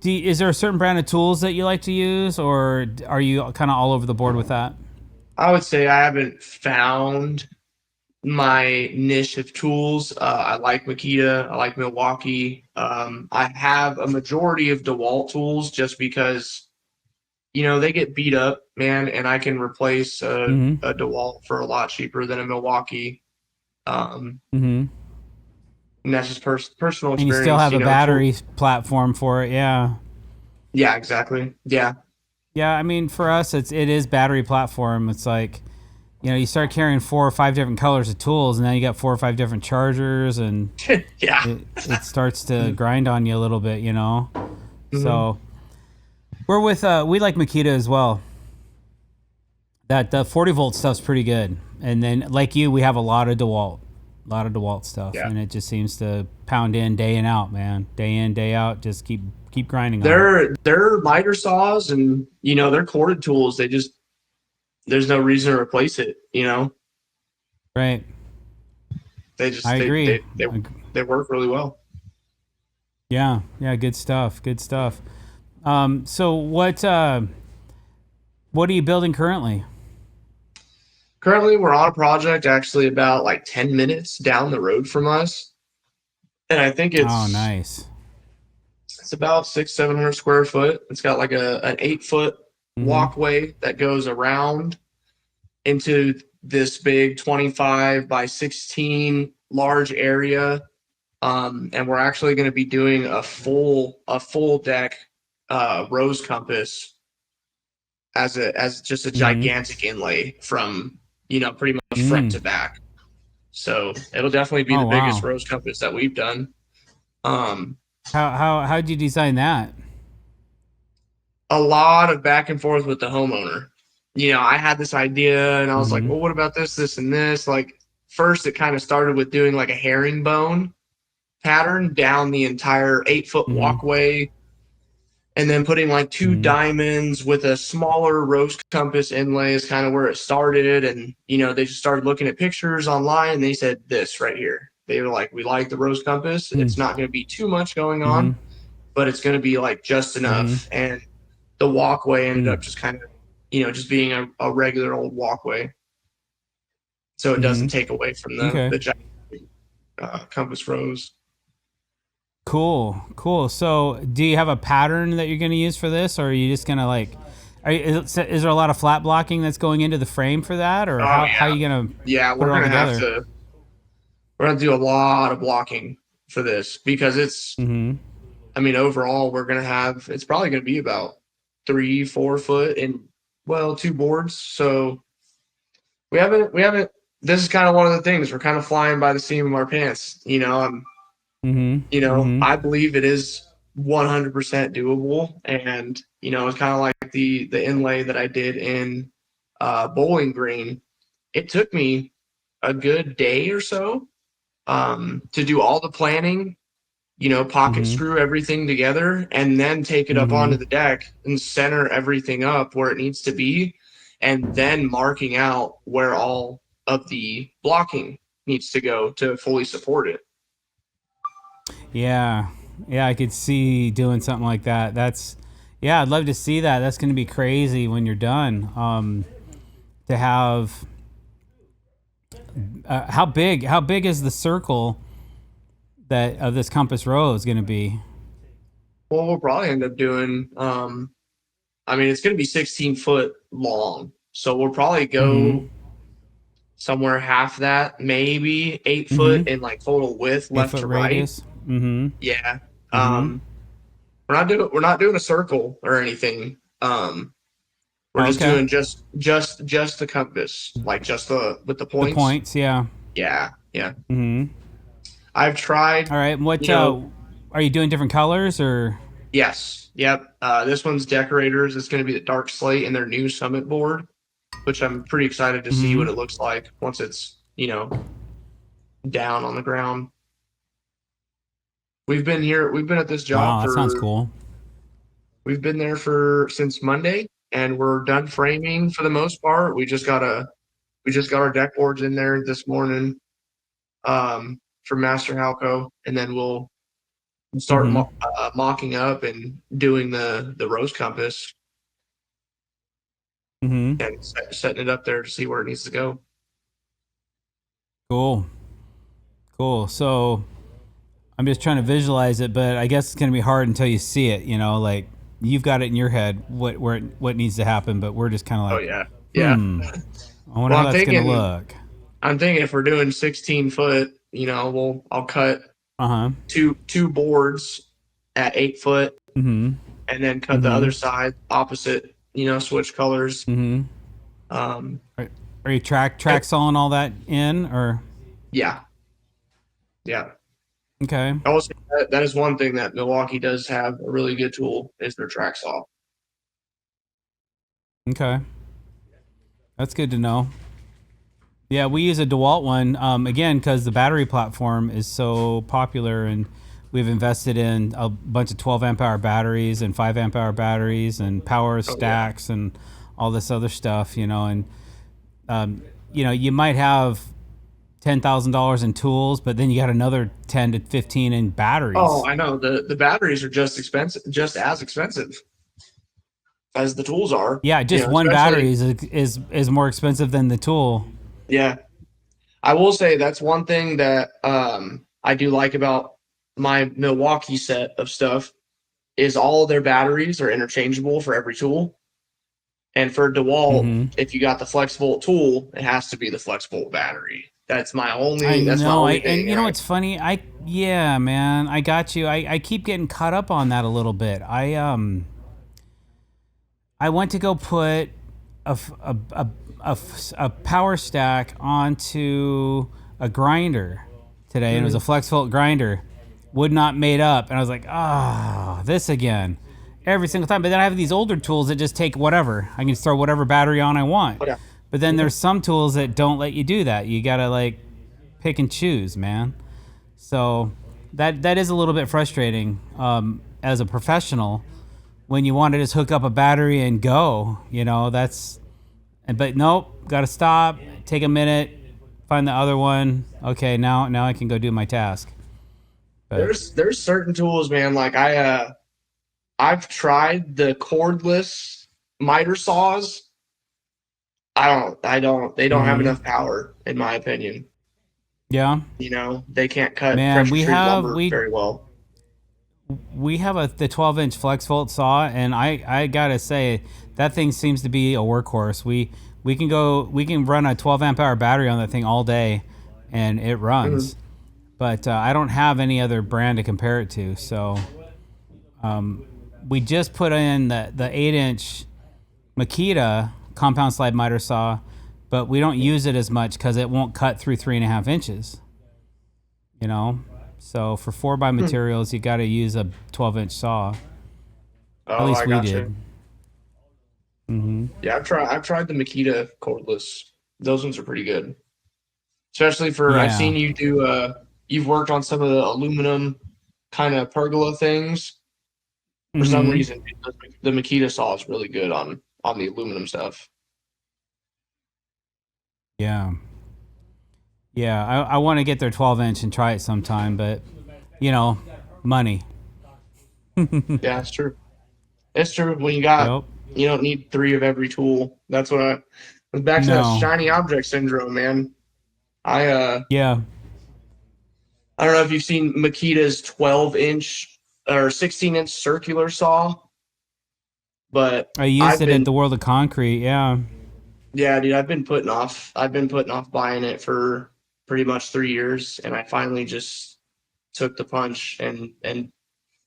is there a certain brand of tools that you like to use, or are you kind of all over the board with that? I would say I haven't found my niche of tools. I like Makita. I like Milwaukee. I have a majority of DeWalt tools just because they get beat up, man, and I can replace Mm-hmm. a DeWalt for a lot cheaper than a Milwaukee. Um, Mm-hmm. and that's just personal And you still experience, have a tool. battery platform for it, yeah. Yeah, exactly. Yeah. Yeah, I mean, for us, it is battery platform. It's like, you start carrying 4 or 5 different colors of tools, and then you got 4 or 5 different chargers, and Yeah. it starts to grind on you a little bit. Hmm. So we like Makita as well. That the 40-volt stuff's pretty good, and then like you, we have a lot of DeWalt stuff, Yeah. and it just seems to pound in day and out, man, day in day out. Just keep grinding on it. They're miter saws and they're corded tools. There's no reason to replace it. Right. They just I agree. they work really well. Yeah, yeah, good stuff. Good stuff. So what are you building currently? Currently, we're on a project actually about like 10 minutes down the road from us, and I think Oh, it's nice. it's about 600-700 square foot. It's got like an 8-foot Mm-hmm. walkway that goes around into this big 25 by 16 large area. And we're actually going to be doing a full deck rose compass as just a Mm-hmm. gigantic inlay from pretty much front Mm. to back. So it'll definitely be Oh, the biggest wow. rose compass that we've done. Um, How'd you design that? a lot of back and forth with the homeowner. I had this idea and I was like, Mm-hmm. well, what about this, and this? Like, first, it kind of started with doing like a herringbone pattern down the entire 8-foot Mm-hmm. walkway, and then putting like two Mm-hmm. diamonds with a smaller rose compass inlay is kind of where it started. And, they just started looking at pictures online and they said this right here. They were like, we like the rose compass. It's not going to be too much going Mm-hmm. on, but it's going to be like just Mm-hmm. enough. And the walkway ended Mm-hmm. up just kind of, just being a regular old walkway. So it doesn't Mm-hmm. take away from Okay. the giant compass rose. Cool. Cool. So, do you have a pattern that you're going to use for this, or are you just going to like Is there a lot of flat blocking that's going into the frame for that, or Oh how are yeah, you gonna yeah. put it all together? We're gonna do a lot of blocking for this because it's. Mm-hmm. I mean, overall, we're gonna have. It's probably gonna be about 3-4 foot and well, two boards. So we haven't. This is kind of one of the things we're kind of flying by the seam of our pants. Mm-hmm. Mm-hmm. I believe it is 100% doable, and it's kind of like the inlay that I did in Bowling Green. It took me a good day or so to do all the planning, pocket Mm-hmm. screw everything together, and then take it up Mm-hmm. onto the deck and center everything up where it needs to be, and then marking out where all of the blocking needs to go to fully support it. Yeah, yeah, I could see doing something like that. Yeah, I'd love to see that. That's going to be crazy when you're done. To have how big is the circle that of this compass rose is going to be? Well, we'll probably end up doing, I mean, it's going to be 16 foot long. So we'll probably Mm-hmm. go somewhere half that, maybe 8 foot Mm-hmm. in like total width Eight left foot to right. radius. Mm-hmm. Yeah. Mm-hmm. We're not doing a circle or anything. We're just Okay. doing just the compass, like just the with the The points. points. Yeah. Yeah. Yeah. Mm-hmm. I've tried, All right. What you know, are you doing? Different colors or? yes. Yep. This one's decorators. It's going to be the dark slate and their new summit board, which I'm pretty excited to see what Mm-hmm. it looks like once it's, down on the ground. We've been at this job Wow, that sounds for cool. we've been there for since Monday, and we're done framing for the most part. We just got our deck boards in there this morning from Master Halco, and then we'll start Mm-hmm. mocking up and doing the rose compass Mm-hmm. and setting it up there to see where it needs to go. Cool. Cool. So I'm just trying to visualize it, but I guess it's going to be hard until you see it. Like you've got it in your head what needs to happen, but we're just kind of Oh like, yeah, yeah. I wonder Well, how that's going to look. I'm thinking if we're doing 16 foot, I'll cut Uh huh. two boards at 8 foot, Mm-hmm. and then cut the Mm-hmm. other side opposite. Switch colors. Mm-hmm. Um, Are you track sawing all that in or? yeah, yeah. Okay. I will say that is one thing that Milwaukee does have a really good tool is their track saw. Okay. That's good to know. Yeah, we use a DeWalt one again because the battery platform is so popular, and we've invested in a bunch of 12 amp hour batteries and 5 amp hour batteries and power Oh yeah. stacks and all this other stuff. And you might have $10,000 in tools, but then you got another 10 to 15 in Oh, batteries. I know. The batteries are just as expensive as the tools are. Yeah, just one Especially. battery is more expensive than the tool. Yeah. I will say that's one thing that I do like about my Milwaukee set of stuff is all of their batteries are interchangeable for every tool. And for DeWalt, Mm-hmm. if you got the flexible tool, it has to be the flexible battery. That's my I only. That's my know. only And thing. you know Right? what's funny? Yeah, man, I got you. I keep getting caught up on that a little bit. I went to go put a power stack onto a grinder today, and it was a Mhm. flex volt grinder. Would not mate up, and I was like, this again, every single time. But then I have these older tools that just take whatever. I can just throw whatever battery on I want. Oh, yeah. But then Mhm. there's some tools that don't let you do that. You gotta like pick and choose, man. So that is a little bit frustrating as a professional when you want to just hook up a battery and go. But nope, gotta stop, take a minute, find the other one. Okay, now I can go do my task. But There's certain tools, man. Like I've tried the cordless miter saws. They don't have mm-hmm. enough power, in my opinion. Yeah, They can't cut man, pressure we treated have lumber we very well. We have the 12-inch flex volt saw, and I gotta say that thing seems to be a workhorse. We can run a 12 amp hour battery on that thing all day, and it Mhm. runs. But I don't have any other brand to compare it to. So we just put in the 8-inch Makita compound slide miter saw, but we don't use it as much because it won't cut through 3.5 inches. You know, so for 4x Hmm. materials, you got to use a 12-inch saw. At Oh, least I we got you. did. Hmm. Yeah, I've tried the Makita cordless. Those ones are pretty good. Especially for I've Yeah. seen you do you've worked on some of the aluminum kind of pergola things. For some Hmm. reason, the Makita saw is really good on the aluminum stuff. Yeah. Yeah. I want to get their 12-inch and try it sometime, but you know, money. Yeah, it's true. It's true. When Yep. you don't need three of every tool. That's what I was back to that No. shiny object syndrome, man. I Yeah. I don't know if you've seen Makita's 12-inch or 16-inch circular saw, but I used I've it at been the World of Concrete. Yeah. yeah, dude, I've been putting off buying it for pretty much 3 years, and I finally just took the punch and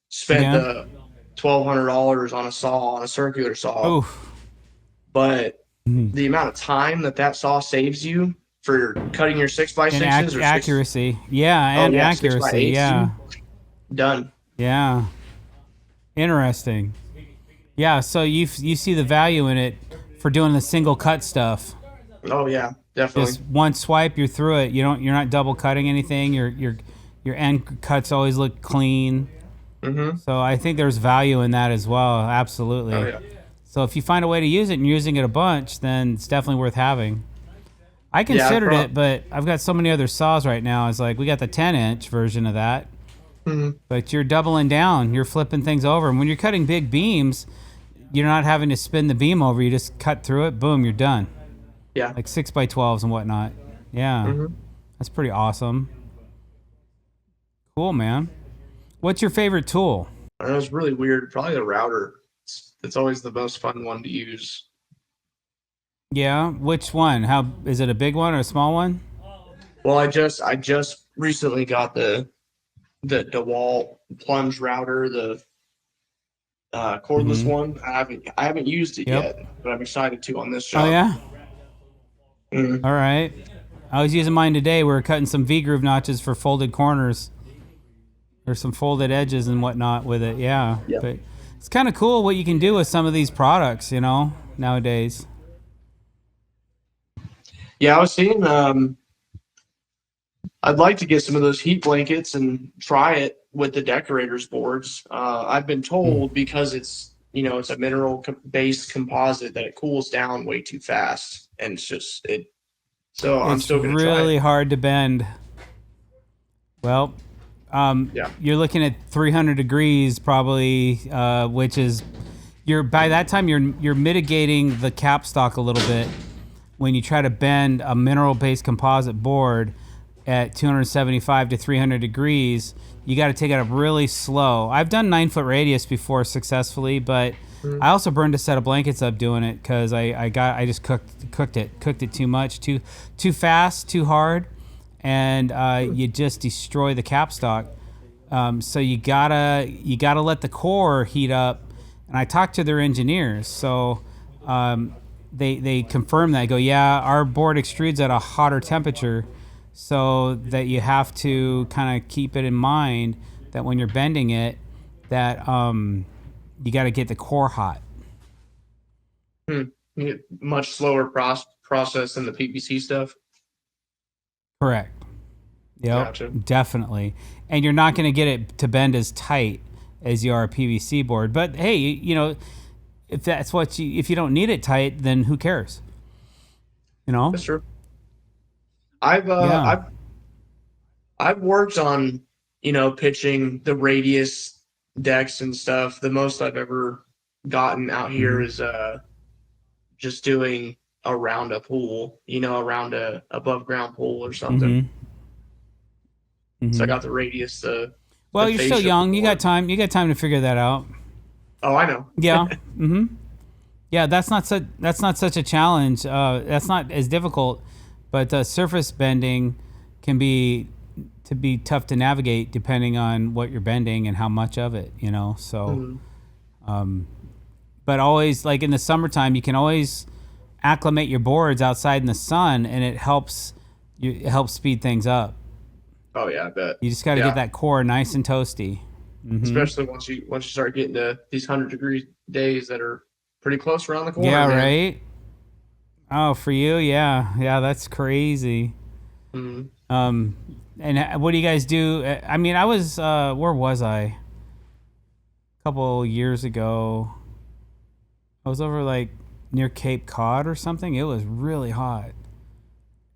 spent Yeah. the $1,200 on a saw, on a circular saw. Oof. But Mhm. the amount of time that saw saves you for cutting your six by And sixes or six, accuracy. Yeah, oh and yeah, six by accuracy. eights, Yeah. dude, done. Yeah. Interesting. Yeah, so you see the value in it for doing the single cut stuff. Oh yeah, definitely. Just one swipe, you're through it. You're not double cutting anything. Your end cuts always look clean. Mm-hmm. So I think there's value in that as well. Oh Absolutely. yeah. So if you find a way to use it and you're using it a bunch, then it's definitely worth having. I Yeah, considered it, but I've got so many other saws right now. It's like we got the 10-inch version of that, mhm. but you're doubling down. You're flipping things over. And when you're cutting big beams, you're not having to spin the beam over. You just cut through it. Boom, you're done. Yeah. Like 6x12s and whatnot. Yeah, Mm-hmm. that's pretty awesome. Cool, man. What's your favorite tool? I know it's really weird. Probably the router. It's always the most fun one to use. Yeah, which one? How is it, a big one or a small one? Well, I just recently got the DeWalt plunge router, the cordless Mm-hmm. one. I haven't used it Yep. yet, but I'm excited to on this Oh job. yeah. Mm. All right. I was using mine today. We were cutting some V groove notches for folded corners or some folded edges and whatnot with it. Yeah, Yeah. but it's kind of cool what you can do with some of these products, nowadays. Yeah, I was seeing. I'd like to get some of those heat blankets and try it with the decorators boards. I've been Mm. told because it's a mineral based composite that it cools down way too fast, and it's just it. So I'm It's still gonna try it. really hard to bend. Well, Yeah. you're looking at 300 degrees probably, which is you're by that time you're mitigating the capstock a little bit when you try to bend a mineral-based composite board at 275 to 300 degrees. You got to take it up really slow. I've done 9 foot radius before successfully, but Mhm. I also burned a set of blankets up doing it because I just cooked it too much, too fast, too hard, and you just destroy the capstock. So you gotta let the core heat up. And I talked to their engineers, so they confirm that. I go, yeah, our board extrudes at a hotter temperature, so that you have to kind of keep it in mind that when you're bending it, that you got to get the core hot. Hmm. Much slower process than the PVC stuff. Correct. Yep, Gotcha. definitely. And you're not going to get it to bend as tight as you are a PVC board. But hey, if that's if you don't need it tight, then who cares? You know? That's true. I've uh, Yeah. I've I've worked on pitching the radius decks and stuff. The most I've ever gotten out here Hmm. is just doing around a pool, around a above ground pool or something. Hmm. So I Hmm. got the radius, the Well, you're still young. You got time. You got time to figure that out. Oh, I know. Yeah. Mm-hmm. Yeah, that's not such a challenge. That's not as difficult, but surface bending can be tough to navigate depending on what you're bending and how much of it. So. But always, like in the summertime, you can always acclimate your boards outside in the sun, and it helps speed things up. Oh yeah, I bet. You just got to get that core nice and toasty. Mm-hmm. Especially once you start getting to these 100-degree days that are pretty close around the corner. Yeah, man. right. Oh, for you, yeah, that's crazy. Mm-hmm. And what do you guys do? I mean, I was where was I? A couple years ago. I was over like near Cape Cod or something. It was really hot,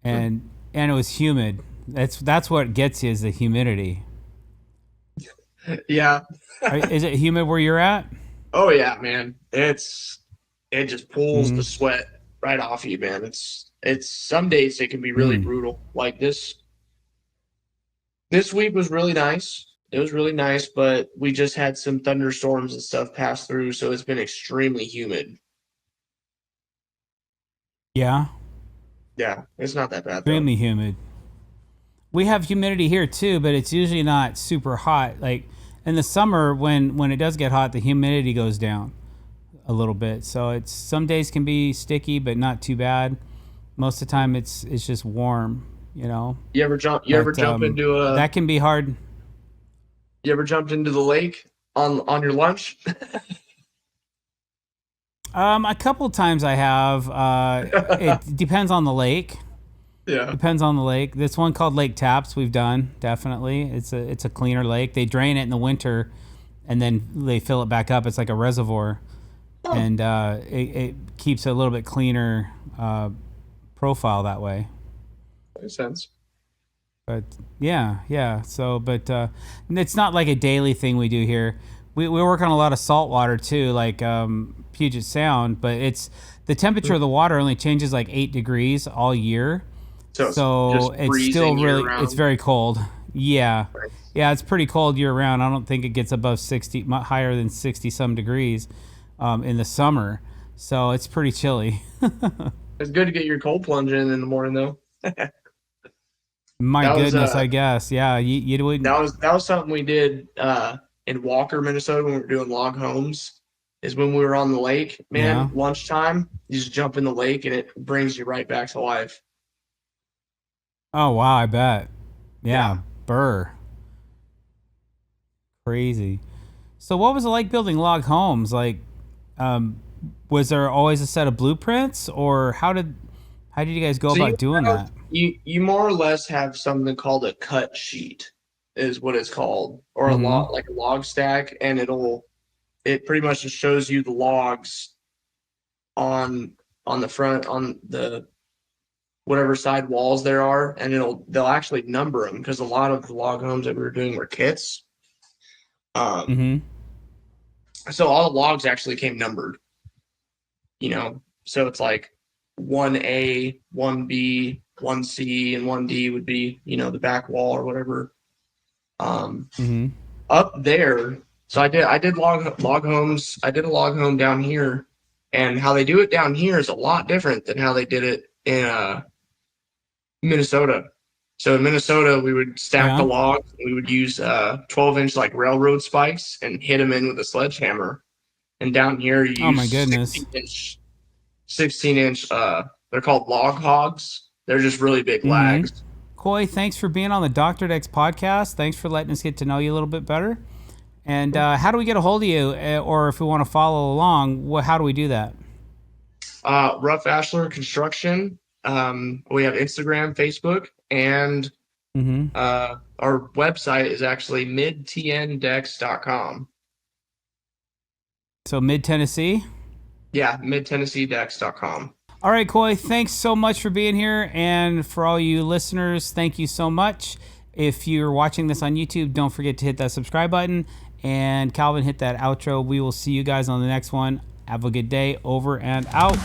and it was humid. That's what gets you is the humidity. Yeah. Is it humid where you're at? Oh yeah, man. It just pulls the sweat right off you, man. It's some days it can be really brutal. Like this week was really nice. It was really nice, but we just had some thunderstorms and stuff pass through, so it's been extremely humid. Yeah. Yeah, it's not that bad. Extremely humid. We have humidity here too, but it's usually not super hot. Like in the summer, when it does get hot, the humidity goes down a little bit. So it's some days can be sticky, but not too bad. Most of the time, it's just warm. You ever jump into a? That can be hard. You ever jumped into the lake on your lunch? A couple times I have. It depends on the lake. Yeah. Depends on the lake. This one called Lake Taps we've done, definitely. It's a cleaner lake. They drain it in the winter and then they fill it back up. It's like a reservoir. Oh. And it keeps a little bit cleaner profile that way. Makes sense. But yeah. So, but it's not like a daily thing we do here. We work on a lot of salt water too, like Puget Sound, but it's the temperature of the water only changes like 8 degrees all year. So it's still really, it's very cold. Yeah. Right. Yeah, it's pretty cold year round. I don't think it gets above 60, higher than 60 some degrees in the summer. So it's pretty chilly. It's good to get your cold plunge in the morning though. My goodness, I guess. Yeah, you would. That was something we did in Walker, Minnesota, when we were doing log homes. Is when we were on the lake, man. Yeah. Lunchtime, you just jump in the lake and it brings you right back to life. Oh wow, I bet. Yeah. Burr. Crazy. So, what was it like building log homes? Like, was there always a set of blueprints, or how did you guys go about doing that? You more or less have something called a cut sheet, is what it's called, or a log stack, and it pretty much just shows you the logs on the front, on the whatever side walls there are, and they'll actually number them, because a lot of the log homes that we were doing were kits. So all the logs actually came numbered. So it's like 1A, 1B, 1C, and 1D would be, the back wall or whatever. Up there, so I did log homes. I did a log home down here, and how they do it down here is a lot different than how they did it in Minnesota. So in Minnesota, we would stack the logs. We would use 12-inch like railroad spikes and hit them in with a sledgehammer. And down here, you use 16-inch. They're called log hogs. They're just really big lags. Coy, thanks for being on the Dr. Dex podcast. Thanks for letting us get to know you a little bit better. And how do we get a hold of you, or if we want to follow along, how do we do that? Rough Ashlar Construction. We have Instagram, Facebook, and our website is actually midtndex.com. So Mid-Tennessee? Yeah, midtennesseedex.com. All right, Coy, thanks so much for being here. And for all you listeners, thank you so much. If you're watching this on YouTube, don't forget to hit that subscribe button. And Calvin, hit that outro. We will see you guys on the next one. Have a good day. Over and out.